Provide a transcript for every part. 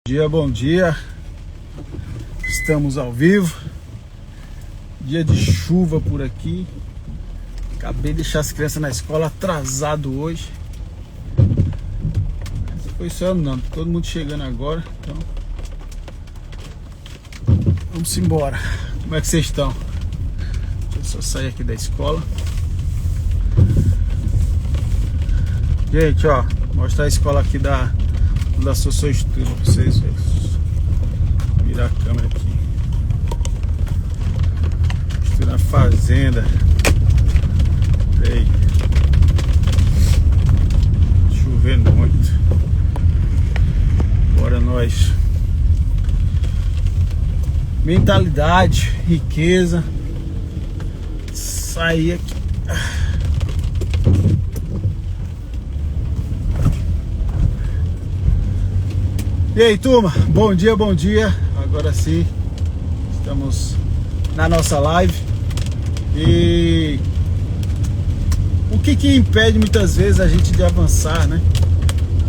Bom dia, estamos ao vivo, dia de chuva por aqui, acabei de deixar as crianças na escola atrasado hoje, não foi só não, todo mundo chegando agora, então vamos embora. Como é que vocês estão? Deixa eu só sair aqui da escola. Gente, ó, mostrar a escola aqui da Sossô Estúdio pra vocês verem. Virar a câmera aqui. Estou na fazenda. Ei. Chovendo muito. Bora nós. Mentalidade, riqueza. Sair aqui. E aí, turma, bom dia, bom dia. Agora sim, estamos na nossa live. E o que impede muitas vezes a gente de avançar, né?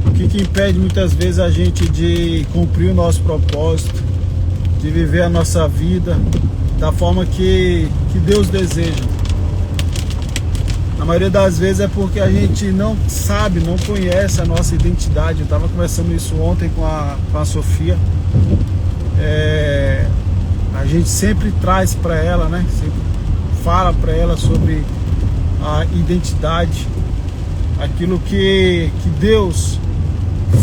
O que impede muitas vezes a gente de cumprir o nosso propósito, de viver a nossa vida da forma que Deus deseja? Na maioria das vezes é porque a gente não sabe, não conhece a nossa identidade. Eu estava conversando isso ontem com a Sofia. A gente sempre traz para ela, né? Sempre fala para ela sobre a identidade, aquilo que Deus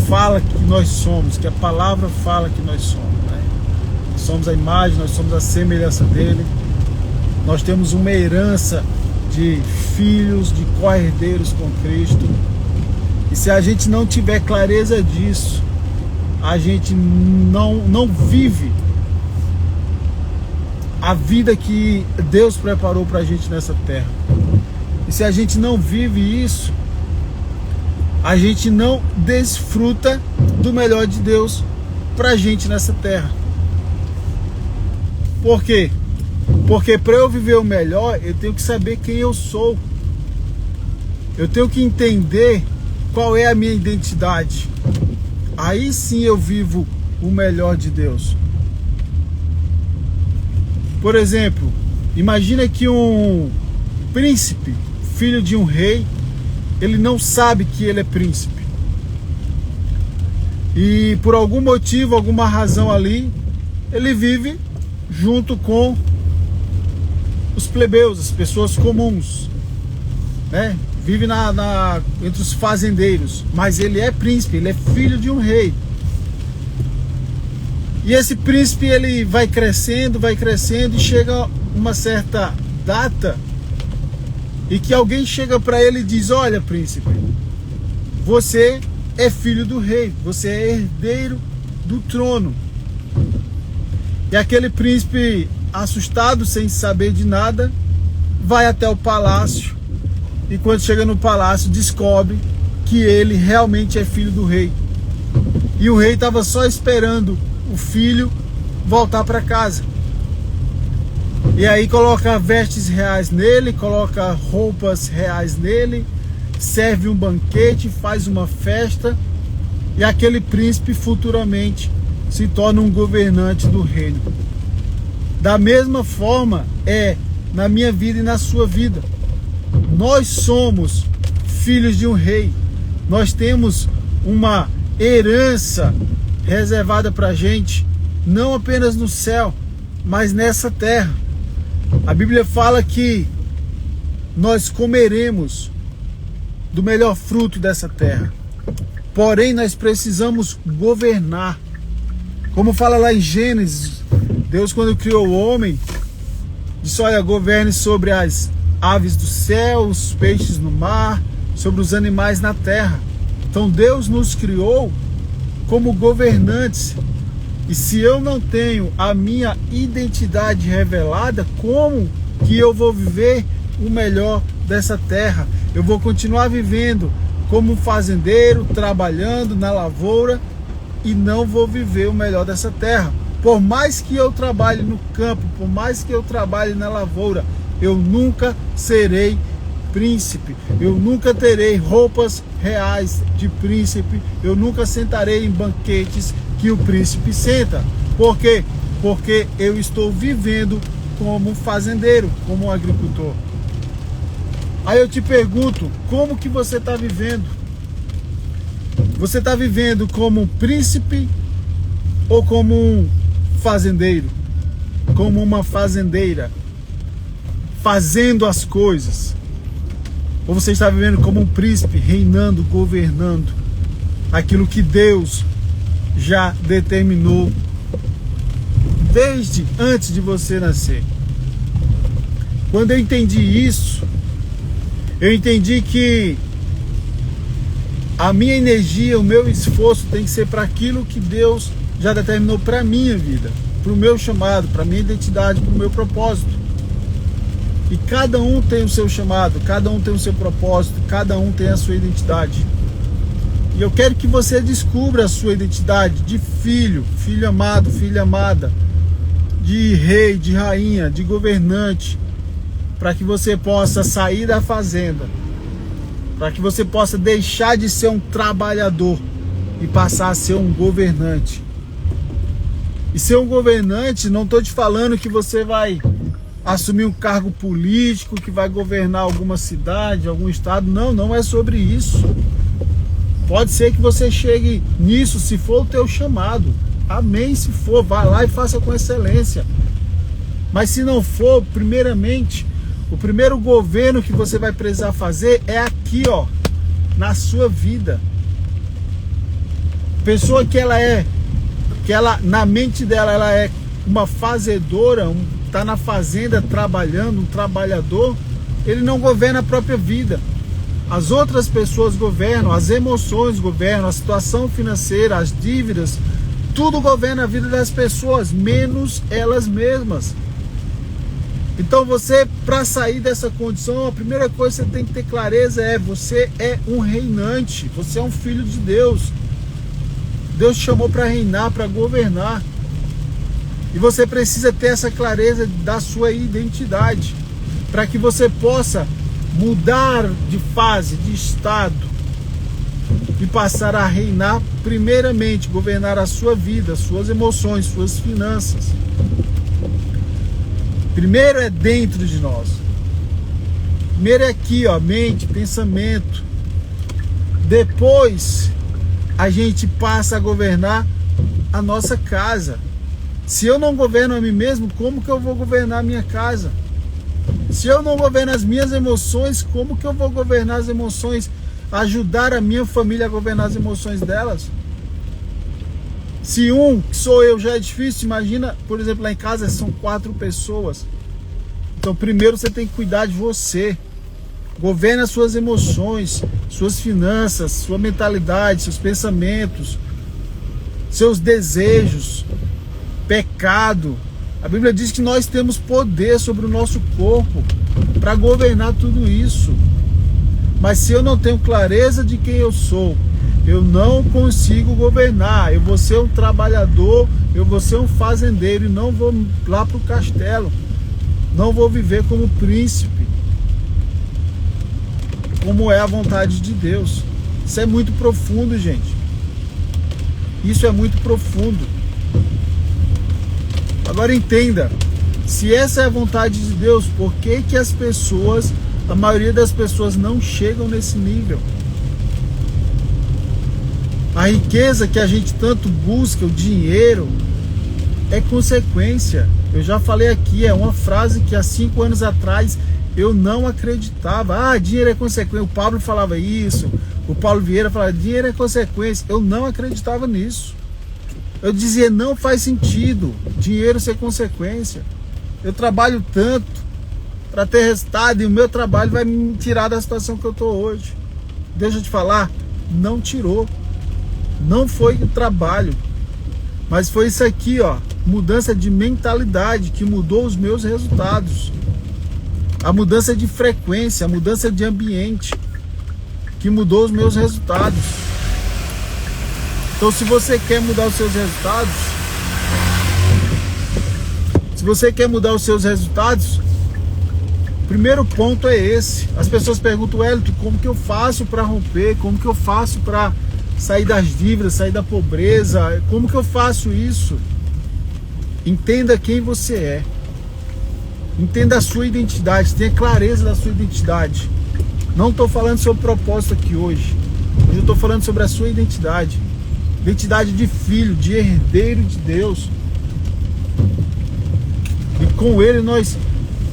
fala que nós somos, que a palavra fala que nós somos, né? Nós somos a imagem, nós somos a semelhança dele. Nós temos uma herança de filhos, de co-herdeiros com Cristo. E se a gente não tiver clareza disso, a gente não vive a vida que Deus preparou pra gente nessa terra. E se a gente não vive isso, a gente não desfruta do melhor de Deus pra gente nessa terra. Por quê? Porque para eu viver o melhor, eu tenho que saber quem eu sou. Eu tenho que entender qual é a minha identidade. Aí sim eu vivo o melhor de Deus. Por exemplo, imagina que um príncipe, filho de um rei, ele não sabe que ele é príncipe. E por algum motivo, alguma razão ali, ele vive junto com os plebeus, as pessoas comuns, né? Vive entre os fazendeiros, mas ele é príncipe, ele é filho de um rei. E esse príncipe, ele vai crescendo e chega uma certa data e que alguém chega para ele e diz: olha, príncipe, você é filho do rei, você é herdeiro do trono. E aquele príncipe, assustado, sem saber de nada, vai até o palácio, e quando chega no palácio descobre que ele realmente é filho do rei. E o rei estava só esperando o filho voltar para casa. E aí coloca vestes reais nele, coloca roupas reais nele, serve um banquete, faz uma festa, e aquele príncipe futuramente se torna um governante do reino. Da mesma forma é na minha vida e na sua vida. Nós somos filhos de um rei. Nós temos uma herança reservada para a gente, não apenas no céu, mas nessa terra. A Bíblia fala que nós comeremos do melhor fruto dessa terra. Porém, nós precisamos governar. Como fala lá em Gênesis, Deus, quando criou o homem, disse: olha, governe sobre as aves do céu, os peixes no mar, sobre os animais na terra. Então Deus nos criou como governantes. E se eu não tenho a minha identidade revelada, como que eu vou viver o melhor dessa terra? Eu vou continuar vivendo como um fazendeiro, trabalhando na lavoura, e não vou viver o melhor dessa terra. Por mais que eu trabalhe no campo, por mais que eu trabalhe na lavoura, eu nunca serei príncipe, eu nunca terei roupas reais de príncipe, eu nunca sentarei em banquetes que o príncipe senta. Por quê? Porque eu estou vivendo como fazendeiro, como agricultor. Aí eu te pergunto, como que você está vivendo? Você está vivendo como um príncipe ou como um fazendeiro? Como uma fazendeira? Fazendo as coisas? Ou você está vivendo como um príncipe, reinando, governando aquilo que Deus já determinou desde antes de você nascer? Quando eu entendi isso, eu entendi que a minha energia, o meu esforço tem que ser para aquilo que Deus já determinou para a minha vida, para o meu chamado, para a minha identidade, para o meu propósito. E cada um tem o seu chamado, cada um tem o seu propósito, cada um tem a sua identidade. E eu quero que você descubra a sua identidade de filho, filho amado, filha amada, de rei, de rainha, de governante, para que você possa sair da fazenda, para que você possa deixar de ser um trabalhador e passar a ser um governante. E ser um governante, não estou te falando que você vai assumir um cargo político, que vai governar alguma cidade, algum estado. Não, não é sobre isso. Pode ser que você chegue nisso, se for o teu chamado. Amém, se for, vá lá e faça com excelência. Mas se não for, primeiramente, o primeiro governo que você vai precisar fazer é aqui, ó, na sua vida. Pessoa que ela na mente dela, ela é uma fazedora, está na fazenda trabalhando, um trabalhador, ele não governa a própria vida. As outras pessoas governam, as emoções governam, a situação financeira, as dívidas, tudo governa a vida das pessoas, menos elas mesmas. Então você, para sair dessa condição, a primeira coisa que você tem que ter clareza é: você é um reinante, você é um filho de Deus. Deus te chamou para reinar, para governar. E você precisa ter essa clareza da sua identidade, para que você possa mudar de fase, de estado, e passar a reinar primeiramente, governar a sua vida, suas emoções, suas finanças. Primeiro é dentro de nós. Primeiro é aqui, ó, mente, pensamento. Depois a gente passa a governar a nossa casa. Se eu não governo a mim mesmo, como que eu vou governar a minha casa? Se eu não governo as minhas emoções, como que eu vou governar as emoções? Ajudar a minha família a governar as emoções delas? Se que sou eu, já é difícil, imagina, por exemplo, lá em casa são 4 pessoas. Então primeiro você tem que cuidar de você. Governe as suas emoções, suas finanças, sua mentalidade, seus pensamentos, seus desejos, pecado. A Bíblia diz que nós temos poder sobre o nosso corpo para governar tudo isso. Mas se eu não tenho clareza de quem eu sou, eu não consigo governar. Eu vou ser um trabalhador, eu vou ser um fazendeiro e não vou lá para o castelo. Não vou viver como príncipe, como é a vontade de Deus. Isso é muito profundo, gente. Isso é muito profundo. Agora entenda, se essa é a vontade de Deus, por que que as pessoas, a maioria das pessoas não chegam nesse nível? A riqueza que a gente tanto busca, o dinheiro, é consequência. Eu já falei aqui, é uma frase que há 5 anos atrás eu não acreditava. Dinheiro é consequência. O Pablo falava isso, o Paulo Vieira falava, dinheiro é consequência. Eu não acreditava nisso. Eu dizia, não faz sentido dinheiro ser consequência. Eu trabalho tanto para ter resultado e o meu trabalho vai me tirar da situação que eu estou hoje. Deixa eu te falar, não tirou. Não foi o trabalho, mas foi isso aqui, ó, mudança de mentalidade que mudou os meus resultados. A mudança de frequência, a mudança de ambiente que mudou os meus resultados. Então, se você quer mudar os seus resultados, o primeiro ponto é esse. As pessoas perguntam, Wellington, como que eu faço para romper? Como que eu faço para sair das dívidas, sair da pobreza. Como que eu faço isso? Entenda quem você é. Entenda a sua identidade, tenha clareza da sua identidade. Não estou falando sobre propósito aqui hoje. Hoje eu estou falando sobre a sua identidade. Identidade de filho, de herdeiro de Deus. E com Ele nós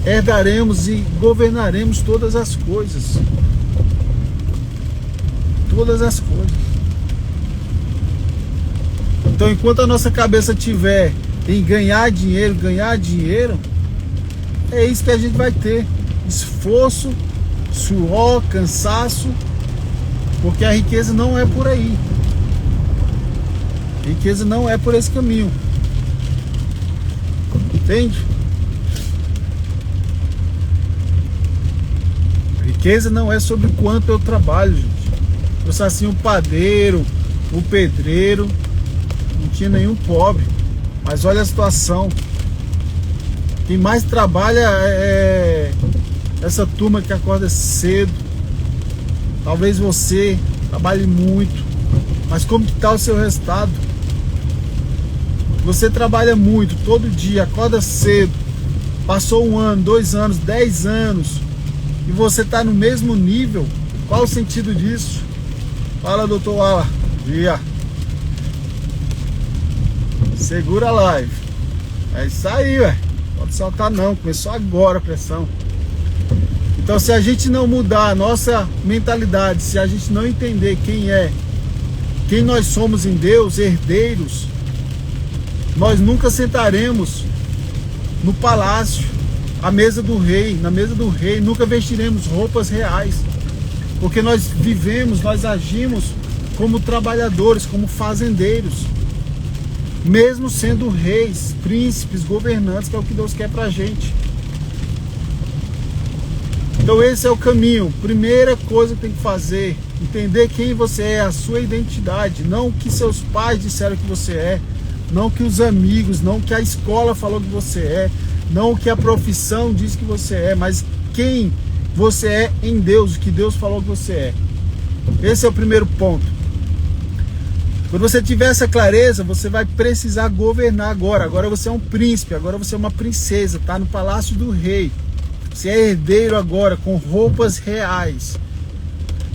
herdaremos e governaremos todas as coisas. Todas as coisas. Então, enquanto a nossa cabeça estiver em ganhar dinheiro, é isso que a gente vai ter. Esforço, suor, cansaço, porque a riqueza não é por aí. A riqueza não é por esse caminho. Entende? A riqueza não é sobre quanto eu trabalho, gente. Eu sou assim, o padeiro, o pedreiro, não tinha nenhum pobre. Mas olha a situação. Quem mais trabalha é essa turma que acorda cedo. Talvez você trabalhe muito, mas como que está o seu resultado? Você trabalha muito, todo dia, acorda cedo, passou 1 ano, 2 anos, 10 anos, e você está no mesmo nível. Qual o sentido disso? Fala, doutor Ala. Bom dia. Segura a live. É isso aí, velho. Pode soltar não, começou agora a pressão. Então, se a gente não mudar a nossa mentalidade, se a gente não entender quem nós somos em Deus, herdeiros, nós nunca sentaremos no palácio, à mesa do rei, na mesa do rei, nunca vestiremos roupas reais, porque nós vivemos, nós agimos como trabalhadores, como fazendeiros, mesmo sendo reis, príncipes, governantes, que é o que Deus quer pra gente. Então esse é o caminho. Primeira coisa que tem que fazer, entender quem você é, a sua identidade, não o que seus pais disseram que você é, não o que os amigos, não o que a escola falou que você é, não o que a profissão diz que você é, mas quem você é em Deus, o que Deus falou que você é. Esse é o primeiro ponto. Quando você tiver essa clareza, você vai precisar governar agora. Agora você é um príncipe, agora você é uma princesa, está no palácio do rei. Você é herdeiro agora, com roupas reais.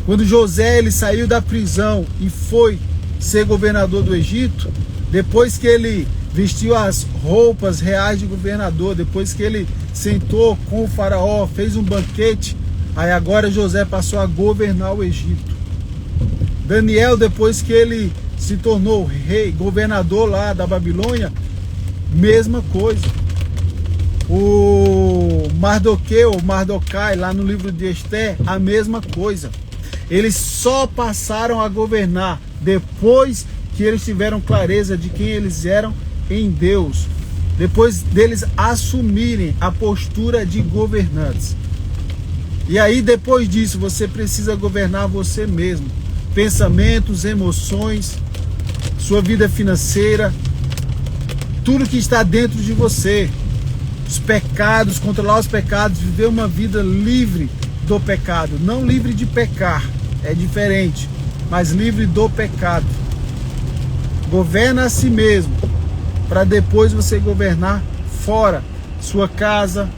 Quando José ele saiu da prisão e foi ser governador do Egito, depois que ele vestiu as roupas reais de governador, depois que ele sentou com o faraó, fez um banquete, aí agora José passou a governar o Egito. Daniel, depois que ele se tornou rei, governador lá da Babilônia, mesma coisa. O Mardocai, lá no livro de Esther, a mesma coisa. Eles só passaram a governar depois que eles tiveram clareza de quem eles eram em Deus, depois deles assumirem a postura de governantes. E aí, depois disso, você precisa governar você mesmo. Pensamentos, emoções, sua vida financeira, tudo que está dentro de você. Os pecados, controlar os pecados, viver uma vida livre do pecado. Não livre de pecar, é diferente, mas livre do pecado. Governa a si mesmo, para depois você governar fora, sua casa,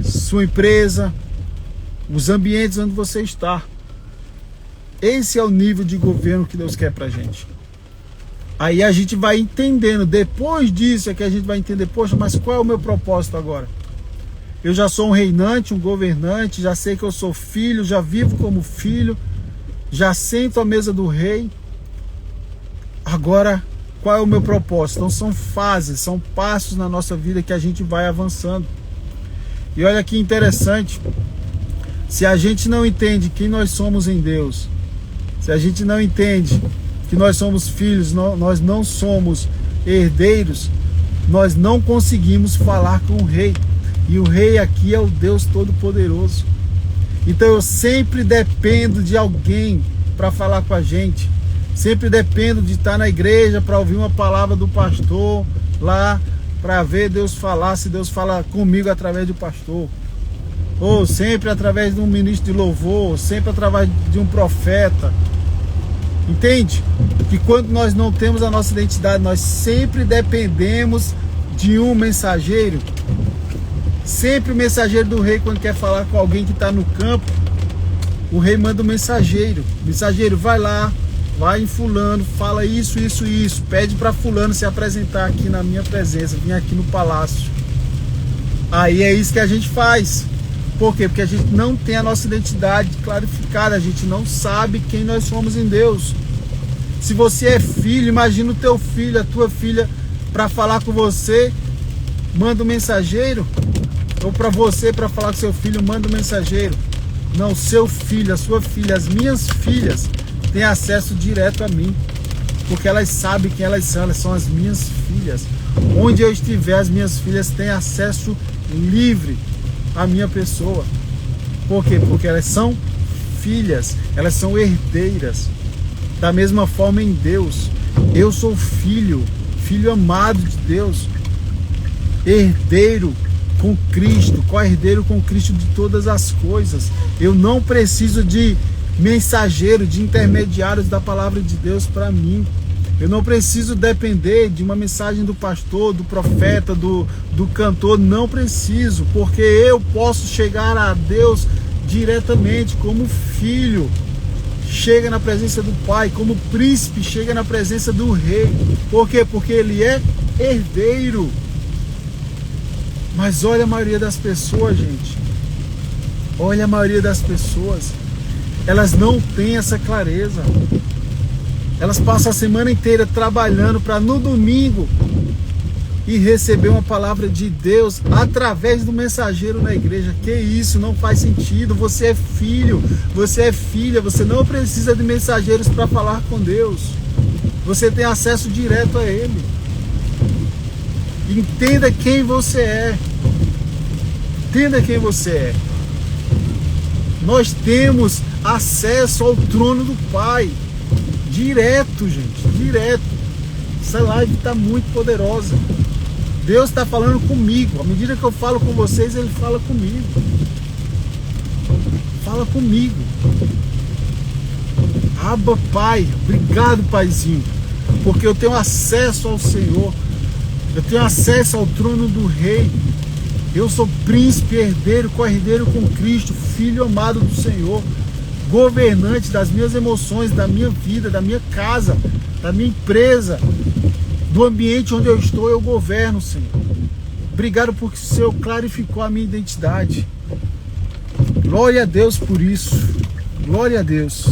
sua empresa, os ambientes onde você está. Esse é o nível de governo que Deus quer pra gente. Aí a gente vai entendendo, depois disso é que a gente vai entender, poxa, mas qual é o meu propósito agora? Eu já sou um reinante, um governante, já sei que eu sou filho, já vivo como filho, já sento à mesa do rei. Agora, qual é o meu propósito? Então são fases, são passos na nossa vida que a gente vai avançando. E olha que interessante, se a gente não entende quem nós somos em Deus, se a gente não entende que nós somos filhos, nós não somos herdeiros, nós não conseguimos falar com o rei. E o rei aqui é o Deus Todo-Poderoso. Então eu sempre dependo de alguém para falar com a gente. Sempre dependo de estar na igreja para ouvir uma palavra do pastor lá, para ver Deus falar, se Deus fala comigo através do pastor. Ou sempre através de um ministro de louvor, ou sempre através de um profeta. Entende? Que quando nós não temos a nossa identidade, nós sempre dependemos de um mensageiro. Sempre o mensageiro do rei, quando quer falar com alguém que está no campo, o rei manda um mensageiro. Mensageiro, vai lá, vai em fulano, fala isso, isso, isso. Pede para fulano se apresentar aqui na minha presença, vir aqui no palácio. Aí é isso que a gente faz. Por quê? Porque a gente não tem a nossa identidade clarificada, a gente não sabe quem nós somos em Deus. Se você é filho, imagina o teu filho, a tua filha, para falar com você, manda um mensageiro. Ou para você, para falar com seu filho, manda um mensageiro. Não, seu filho, a sua filha, as minhas filhas têm acesso direto a mim. Porque elas sabem quem elas são as minhas filhas. Onde eu estiver, as minhas filhas têm acesso livre à minha pessoa. Por quê? Porque elas são filhas, elas são herdeiras. Da mesma forma em Deus, eu sou filho, filho amado de Deus, herdeiro com Cristo, co-herdeiro com Cristo de todas as coisas. Eu não preciso de mensageiro, de intermediários da palavra de Deus para mim. Eu não preciso depender de uma mensagem do pastor, do profeta, do cantor. Não preciso, porque eu posso chegar a Deus diretamente como filho. Chega na presença do Pai, como príncipe chega na presença do rei. Por quê? Porque ele é herdeiro. Mas olha a maioria das pessoas, gente. Olha a maioria das pessoas. Elas não têm essa clareza. Elas passam a semana inteira trabalhando para no domingo e receber uma palavra de Deus através do mensageiro na igreja. Que isso, não faz sentido. Você é filho, você é filha, você não precisa de mensageiros para falar com Deus. Você tem acesso direto a Ele. Entenda quem você é. Entenda quem você é. Nós temos acesso ao trono do Pai. Direto, gente, direto. Essa live está muito poderosa. Deus está falando comigo. À medida que eu falo com vocês, Ele fala comigo. Fala comigo. Abba, Pai. Obrigado, Paizinho. Porque eu tenho acesso ao Senhor. Eu tenho acesso ao trono do Rei. Eu sou príncipe, herdeiro, co-herdeiro com Cristo, filho amado do Senhor, governante das minhas emoções, da minha vida, da minha casa, da minha empresa, do ambiente onde eu estou, eu governo, Senhor. Obrigado porque o Senhor clarificou a minha identidade. Glória a Deus por isso. Glória a Deus.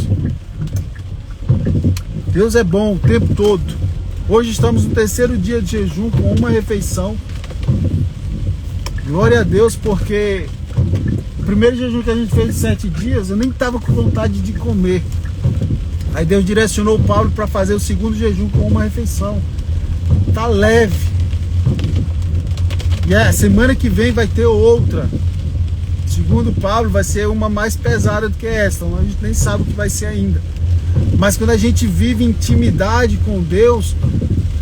Deus é bom o tempo todo. Hoje estamos no 3º dia de jejum com uma refeição. Glória a Deus, porque o primeiro jejum que a gente fez de 7 dias, eu nem estava com vontade de comer. Aí Deus direcionou o Paulo para fazer o 2º jejum com uma refeição. Tá leve. E a semana que vem vai ter outra. Segundo Paulo, vai ser uma mais pesada do que essa. A gente nem sabe o que vai ser ainda. Mas quando a gente vive intimidade com Deus,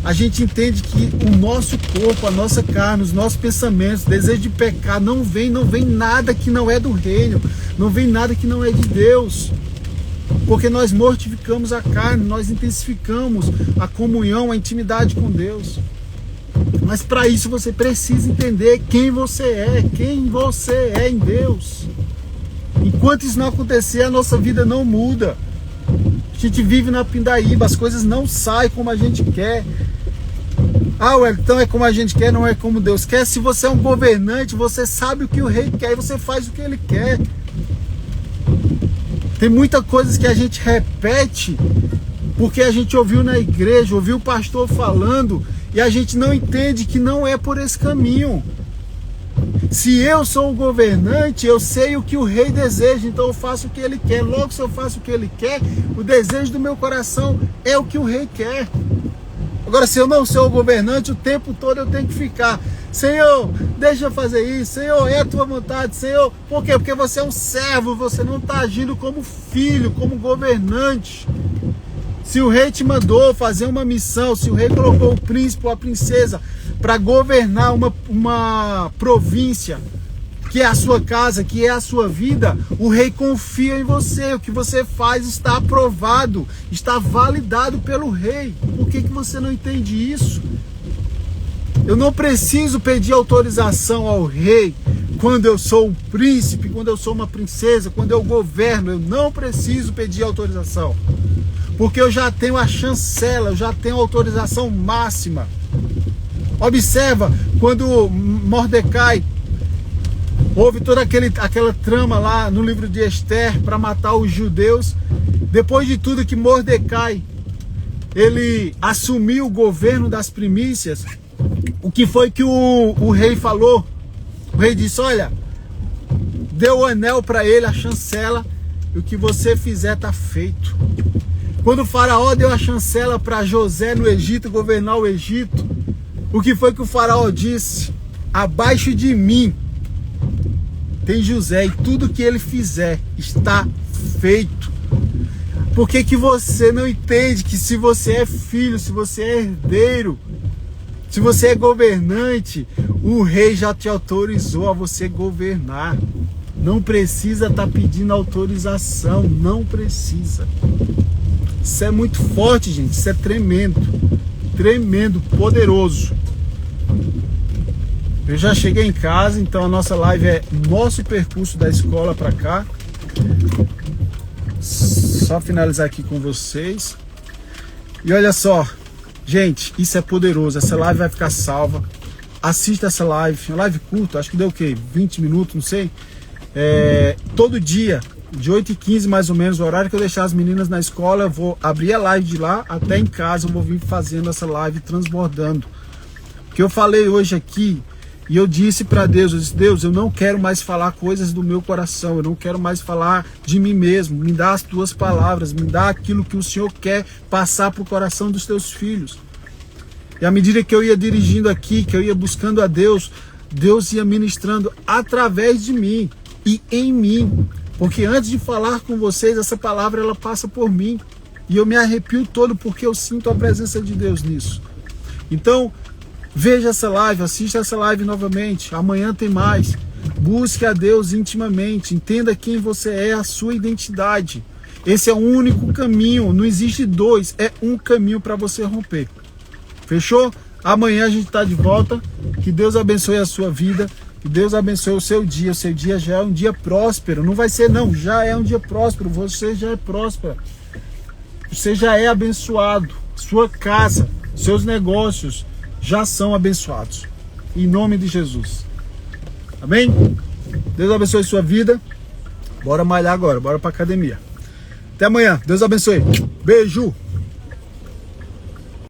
a gente entende que o nosso corpo, a nossa carne, os nossos pensamentos, desejo de pecar, não vem nada que não é do reino, não vem nada que não é de Deus. Porque nós mortificamos a carne, nós intensificamos a comunhão, a intimidade com Deus. Mas para isso você precisa entender quem você é em Deus. Enquanto isso não acontecer, a nossa vida não muda. A gente vive na pindaíba, as coisas não saem como a gente quer. Ah, então é como a gente quer, não é como Deus quer. Se você é um governante, você sabe o que o rei quer e você faz o que ele quer. Tem muitas coisas que a gente repete porque a gente ouviu na igreja, ouviu o pastor falando e a gente não entende que não é por esse caminho. Se eu sou o governante, eu sei o que o rei deseja, então eu faço o que ele quer. Logo, se eu faço o que ele quer, o desejo do meu coração é o que o rei quer. Agora, se eu não sou o governante, o tempo todo eu tenho que ficar: Senhor, deixa eu fazer isso, Senhor, é a tua vontade, Senhor. Por quê? Porque você é um servo, você não está agindo como filho, como governante. Se o rei te mandou fazer uma missão, se o rei colocou o príncipe ou a princesa para governar uma província, que é a sua casa, que é a sua vida, o rei confia em você. O que você faz está aprovado, está validado pelo rei. Por que você não entende isso? Eu não preciso pedir autorização ao rei quando eu sou um príncipe, quando eu sou uma princesa, quando eu governo. Eu não preciso pedir autorização, porque eu já tenho a chancela, eu já tenho a autorização máxima. Observa, quando Mordecai houve toda aquela trama lá no livro de Esther para matar os judeus, depois de tudo que Mordecai ele assumiu o governo das primícias, o que foi que o rei falou? O rei disse: olha, deu o anel para ele, a chancela, e o que você fizer está feito. Quando o faraó deu a chancela para José no Egito, governar o Egito, o que foi que o faraó disse? Abaixo de mim tem José, e tudo que ele fizer está feito. Por que você não entende que se você é filho, se você é herdeiro, se você é governante, o rei já te autorizou a você governar? Não precisa estar pedindo autorização, não precisa. Isso é muito forte, gente, isso é tremendo, tremendo, poderoso. Eu já cheguei em casa, então a nossa live é nosso percurso da escola para cá. Só finalizar aqui com vocês. E olha só, gente, isso é poderoso. Essa live vai ficar salva. Assista essa live, uma live curta, acho que deu o quê? 20 minutos, não sei. Todo dia, de 8h15 mais ou menos, o horário que eu deixar as meninas na escola, eu vou abrir a live de lá até em casa, eu vou vir fazendo essa live transbordando. Porque eu falei hoje aqui, e eu disse para Deus, eu disse: Deus, eu não quero mais falar coisas do meu coração, eu não quero mais falar de mim mesmo, me dá as tuas palavras, me dá aquilo que o Senhor quer passar para o coração dos teus filhos. E à medida que eu ia dirigindo aqui, que eu ia buscando a Deus, Deus ia ministrando através de mim e em mim. Porque antes de falar com vocês, essa palavra ela passa por mim. E eu me arrepio todo porque eu sinto a presença de Deus nisso. Então, veja essa live, assista essa live novamente. Amanhã tem mais. Busque a Deus intimamente. Entenda quem você é, a sua identidade. Esse é o único caminho. Não existe dois. É um caminho para você romper. Fechou? Amanhã a gente está de volta. Que Deus abençoe a sua vida. Que Deus abençoe o seu dia. O seu dia já é um dia próspero. Não vai ser não. Já é um dia próspero. Você já é próspero. Você já é abençoado. Sua casa, seus negócios já são abençoados. Em nome de Jesus. Amém? Deus abençoe sua vida. Bora malhar agora. Bora pra academia. Até amanhã. Deus abençoe. Beijo.